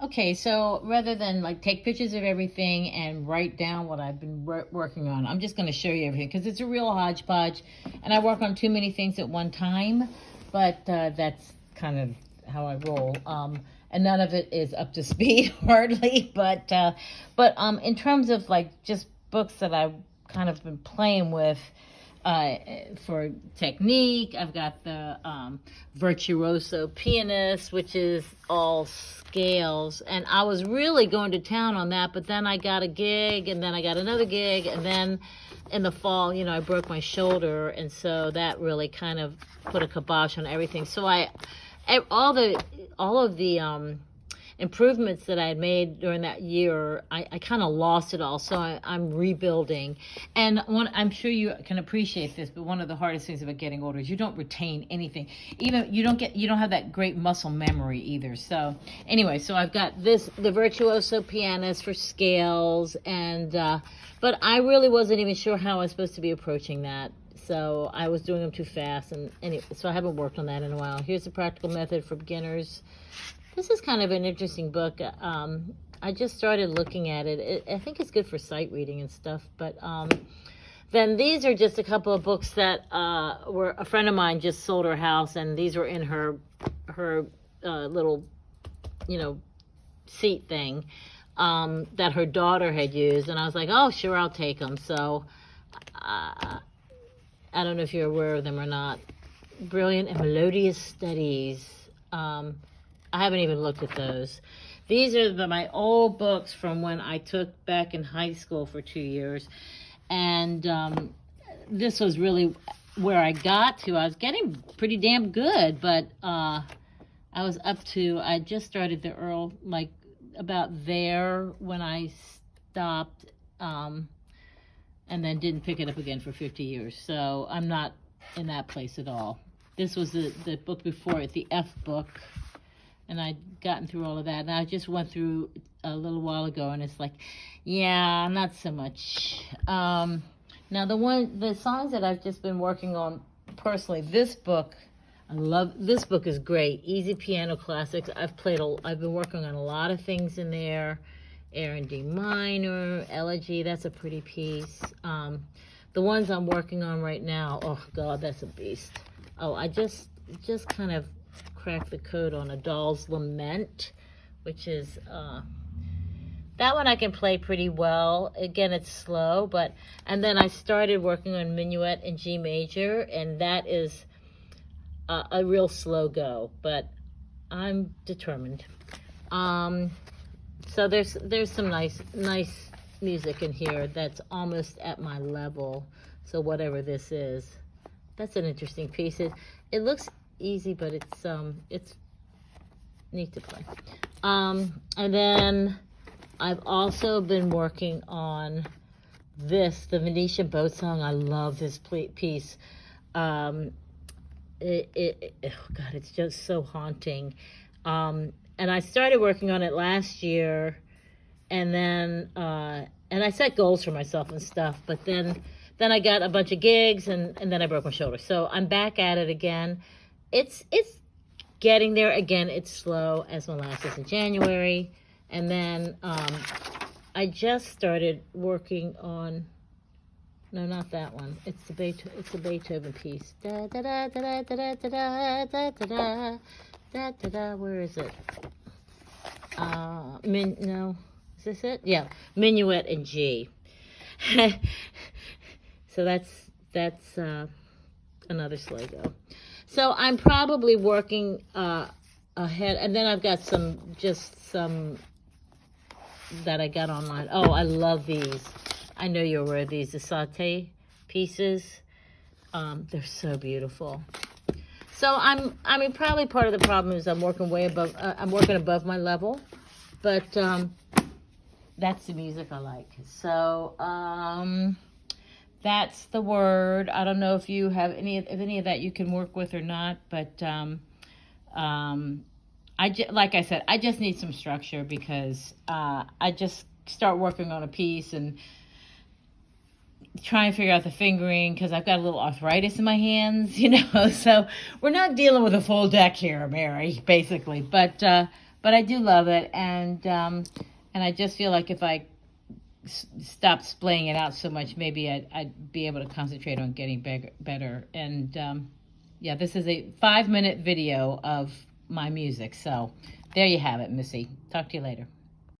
Okay, so rather than like take pictures of everything and write down what I've been working on, I'm just going to show you everything because it's a real hodgepodge, and I work on too many things at one time. But that's kind of how I roll. And none of it is up to speed hardly. But in terms of like just books that I've kind of been playing with for technique. I've got the Virtuoso Pianist, which is all scales. And I was really going to town on that, but then I got a gig, and then I got another gig, and then in the fall, I broke my shoulder, and so that really kind of put a kibosh on everything. So all of the improvements that I had made during that year, I kind of lost it all. So I'm rebuilding. And I'm sure you can appreciate this, but one of the hardest things about getting older is you don't retain anything. Even you don't have that great muscle memory either. So anyway, so I've got the Virtuoso Pianist for scales, and but I really wasn't even sure how I was supposed to be approaching that. So I was doing them too fast, and anyway, so I haven't worked on that in a while. Here's the Practical Method for Beginners. This is kind of an interesting book. I just started looking at it. I think it's good for sight reading and stuff. But then these are just a couple of books that were a friend of mine just sold her house, and these were in her little, seat thing that her daughter had used. And I was like, oh, sure, I'll take them. So I don't know if you're aware of them or not. Brilliant and Melodious Studies. I haven't even looked at those. These are my old books from when I took back in high school for 2 years. And this was really where I got to. I was getting pretty damn good, but I just started the Earl, like about there when I stopped, and then didn't pick it up again for 50 years. So I'm not in that place at all. This was the book before it, the F book. And I'd gotten through all of that. And I just went through a little while ago, and it's like, yeah, not so much. Now, the songs that I've just been working on personally, this book is great. Easy Piano Classics. I've been working on a lot of things in there. Air in D minor, Elegy, that's a pretty piece. The ones I'm working on right now, oh God, that's a beast. Oh, I just kind of cracked the code on A Doll's Lament, which is that one I can play pretty well. Again, it's slow, and then I started working on Minuet in G major, and that is a real slow go, but I'm determined. So there's some nice music in here that's almost at my level. So whatever this is, that's an interesting piece. It looks easy, but it's neat to play. And then I've also been working on the Venetian Boat Song. I love this piece. Oh God, it's just so haunting. And I started working on it last year, and then and I set goals for myself and stuff, but then I got a bunch of gigs, and then I broke my shoulder. So I'm back at it again. It's getting there again. It's slow, as molasses in January, and then I just started working on. No, not that one. It's the Beethoven piece. Da da da da da da da da da da da da da. Where is it? No, is this it? Yeah, Minuet in G. So that's another slow go. So I'm probably working ahead, and then I've got some that I got online. Oh, I love these. I know you're aware of these, the Sauté pieces. They're so beautiful. So probably part of the problem is I'm working above my level, but that's the music I like. So that's the word. I don't know if you have any of that you can work with or not, but like I said, I just need some structure because I just start working on a piece and try and figure out the fingering because I've got a little arthritis in my hands, so we're not dealing with a full deck here, Mary, basically, but But I do love it, and I just feel like if I stopped splaying it out so much, maybe I'd be able to concentrate on getting better. And yeah, this is a 5-minute video of my music. So there you have it, Missy. Talk to you later.